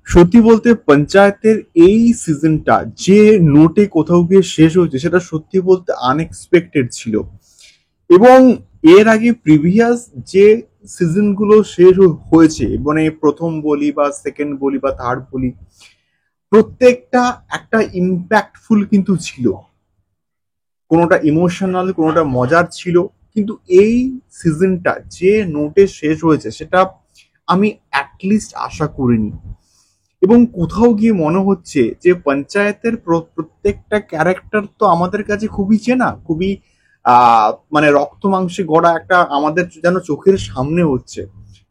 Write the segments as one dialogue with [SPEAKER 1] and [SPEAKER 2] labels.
[SPEAKER 1] সত্যি বলতে পঞ্চায়েতের এই সিজনটা যে নোটে কোথাও গিয়ে শেষ হয়েছে সেটা সত্যি বলতে আনএক্সপেক্টেড ছিল। এবং এর আগে প্রিভিয়াস যে সিজনগুলো শেষ হয়েছে, মানে প্রথম বলি বা সেকেন্ড বলি বা থার্ড বলি, প্রত্যেকটা একটা ইম্প্যাক্টফুল কিন্তু ছিল, কোনোটা ইমোশনাল কোনোটা মজার ছিল। কিন্তু এই সিজনটা যে নোটে শেষ হয়েছে সেটা আমি অ্যাটলিস্ট আশা করিনি। এবং কোথাও গিয়ে মনে হচ্ছে যে পঞ্চায়েতের প্রত্যেকটা ক্যারেক্টার তো আমাদের কাছে খুবই চেনা, খুবই মানে রক্ত মাংসে গড়া, একটা আমাদের যেন চোখের সামনে হচ্ছে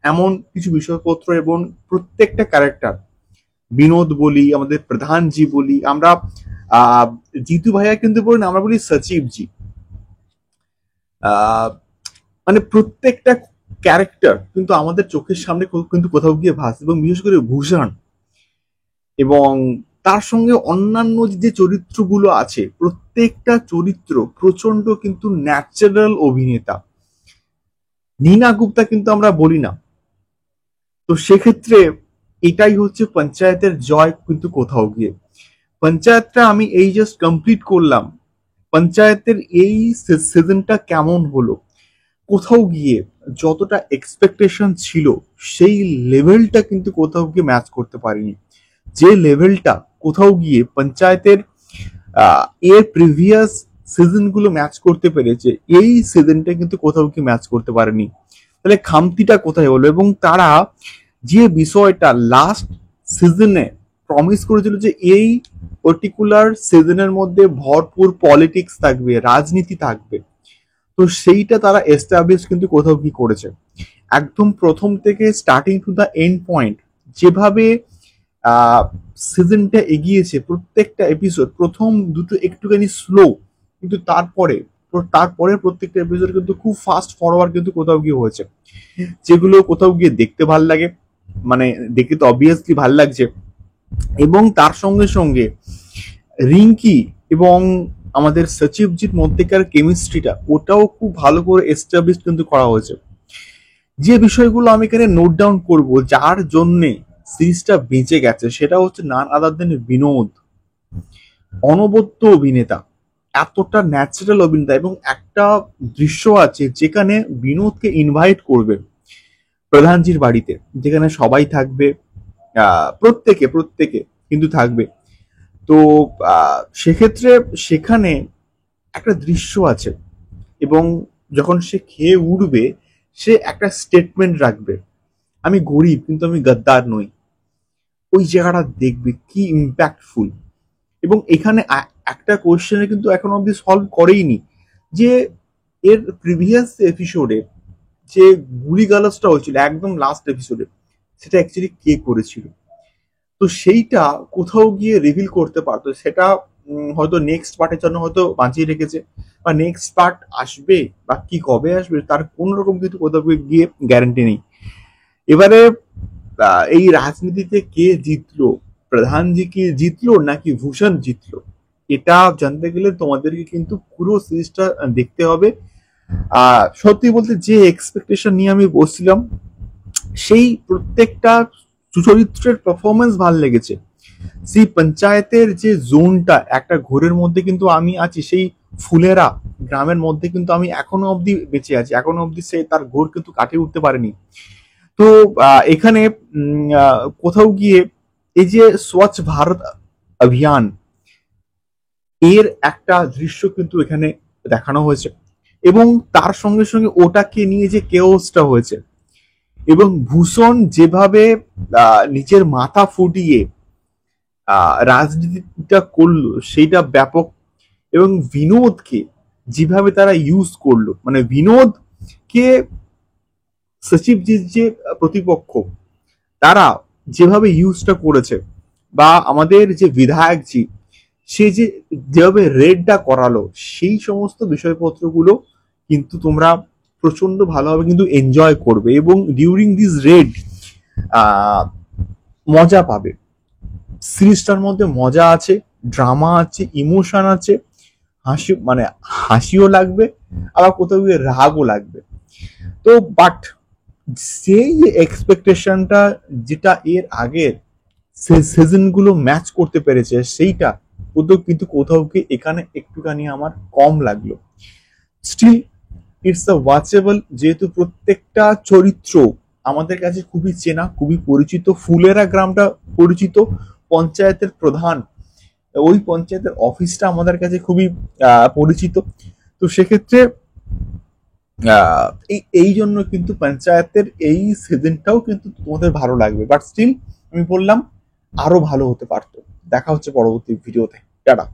[SPEAKER 1] এমন কিছু বিষয়পত্র। এবং প্রত্যেকটা ক্যারেক্টার, বিনোদ বলি, আমাদের প্রধানজি বলি, আমরা আহ জিতু ভাইয়া কিন্তু বলি না, আমরা বলি সচিব জি। আহ মানে প্রত্যেকটা ক্যারেক্টার কিন্তু আমাদের চোখের সামনে কিন্তু কোথাও গিয়ে ভাস। এবং বিশেষ করে ভূষণ এবং তার সঙ্গে অন্যান্য যে চরিত্রগুলো আছে, প্রত্যেকটা চরিত্র প্রচন্ড কিন্তু ন্যাচারাল অভিনেতা। নীনা গুপ্তা কিন্তু আমরা বলি না। তো সেক্ষেত্রে এটাই হচ্ছে পঞ্চায়েতের জয় কিন্তু কোথাও গিয়ে। পঞ্চায়েতটা আমি এই জাস্ট কমপ্লিট করলাম। পঞ্চায়েতের এই সিজনটা কেমন হলো, কোথাও গিয়ে যতটা এক্সপেকটেশন ছিল সেই লেভেলটা কিন্তু কোথাও গিয়ে ম্যাচ করতে পারিনি। যে লেভেলটা কোথাও গিয়ে পঞ্চায়েতের এর প্রিভিয়াস সিজন গুলো ম্যাচ করতে পেরেছে, এই সিজনটা কিন্তু কোথাও গিয়ে ম্যাচ করতে পারেনি। তাহলে খামতিটা কোথায় হলো? এবং তারা যে বিষয়টা লাস্ট সিজনে প্রমিস করেছিল যে এই পার্টিকুলার সিজনের মধ্যে ভরপুর পলিটিক্স থাকবে, রাজনীতি থাকবে, তো সেইটা তারা এস্টাবলিশ কিন্তু কোথাও কি করেছে। একদম প্রথম থেকে starting to the end point যেভাবে সিজনটা এগিয়েছে, প্রত্যেকটা এপিসোড প্রথম দুটো একটুখানি স্লো, কিন্তু তারপরে তারপরে প্রত্যেকটা এপিসোড কিন্তু খুব ফাস্ট ফরওয়ার্ড কিন্তু কোথাও গিয়ে হয়েছে, যেগুলো কোথাও গিয়ে দেখতে ভাল লাগে। মানে দেখতে তো অবভিয়াসলি ভাল লাগছে। এবং তার সঙ্গে সঙ্গে রিঙ্কি এবং আমাদের সচিবজির মধ্যেকার কেমিস্ট্রিটা, ওটাও খুব ভালো করে এস্টাবলিশ কিন্তু করা হয়েছে। যে বিষয়গুলো আমি এখানে নোট ডাউন করব, যার জন্যে সিরিজটা বেঁচে গেছে, সেটা হচ্ছে নান আদার দেন বিনোদ। অনবদ্য অভিনেতা, এতটা ন্যাচারাল অভিনেতা। এবং একটা দৃশ্য আছে যেখানে বিনোদকে ইনভাইট করবে প্রধানজির বাড়িতে, যেখানে সবাই থাকবে, প্রত্যেকে প্রত্যেকে কিন্তু থাকবে। তো সেক্ষেত্রে সেখানে একটা দৃশ্য আছে, এবং যখন সে খেয়ে উঠবে সে একটা স্টেটমেন্ট রাখবে, আমি গরিব কিন্তু আমি গদ্দার নই। ওই জায়গাটা দেখবে কি ইম্প্যাক্টফুল। এবং এখানে একটা কোয়েশ্চেনে কিন্তু এখন অব্দি সলভ করেইনি, যে এর প্রিভিয়াস এপিসোডে যে গুলি গালাজটা হয়েছিল একদম লাস্ট এপিসোডে, সেটা অ্যাকচুয়ালি কে করেছিল। তো সেইটা কোথাও গিয়ে রিভিল করতে পারতো, সেটা হয়তো নেক্সট পার্টের জন্য হয়তো বাঁচিয়ে রেখেছে, বা নেক্সট পার্ট আসবে বা কি কবে আসবে তার কোন রকম কিন্তু কোথাও গিয়ে গ্যারান্টি নেই। এবারে এই রাজনীতিতে কে জিতলো, প্রধানজি কি জিতলো নাকি ভূষণ জিতলো, এটা জানতে গেলে তোমাদেরকে কিন্তু পুরো সিরিজটা দেখতে হবে। সত্যি বলতে যে এক্সপেকটেশন নিয়ে আমি বসছিলাম, সেই প্রত্যেকটা চরিত্রের পারফরমেন্স ভালো লেগেছে। সেই পঞ্চায়েতের যে জোনটা, একটা ঘোরের মধ্যে কিন্তু আমি আছি, সেই ফুলেরা গ্রামের মধ্যে কিন্তু আমি এখনো অবধি বেঁচে আছি, এখনো অবধি সে তার ঘোর কিন্তু কাটিয়ে উঠতে পারেনি। তো এখানে কোথাও গিয়ে এই যে স্বচ্ছ ভারত অভিযান, এর একটা দৃশ্য কিন্তু এখানে দেখানো হয়েছে। এবং তার সঙ্গে সঙ্গে ওটাকে নিয়ে যে কেওসটা হয়েছে, এবং ভূষণ যেভাবে নিজের মাথা ফুটিয়ে রাজনীতিটা করলো সেইটা ব্যাপক। এবং বিনোদকে যেভাবে তারা ইউজ করলো, মানে বিনোদকে সচিবজির যে প্রতিপক্ষ তারা যেভাবে ইউজটা করেছে, বা আমাদের যে বিধায়কজি সে যে যেভাবে রেডটা করালো, সেই সমস্ত বিষয়পত্রগুলো কিন্তু তোমরা প্রচন্ড ভালোভাবে কিন্তু এনজয় করবে। এবং ডিউরিং দিস রেড মজা পাবে। সিরিজটার মধ্যে মজা আছে, ড্রামা আছে, ইমোশন আছে, হাসি, মানে হাসিও লাগবে, আবার কোথাও গিয়ে রাগও লাগবে। তো বাট সেই এক্সপেকটেশনটা যেটা এর আগের সিজনগুলো ম্যাচ করতে পেরেছে, সেইটা কিন্তু কোথাও কি এখানে একটুখানি আমার কম লাগলো। স্টিল ইটস আ ওয়াচেবল, যেহেতু প্রত্যেকটা চরিত্র আমাদের কাছে খুবই চেনা, খুবই পরিচিত। ফুলেরা গ্রামটা পরিচিত, পঞ্চায়েতের প্রধান ওই পঞ্চায়েতের অফিসটা আমাদের কাছে খুবই পরিচিত। তো সেক্ষেত্রে এই জন্য কিন্তু পঞ্চায়েতের এই সিজনটাও কিন্তু তোমাদের ভালো লাগবে। বাট স্টিল আমি বললাম আরো ভালো হতে পারতো। দেখা হচ্ছে পরবর্তী ভিডিওতে। টাটা।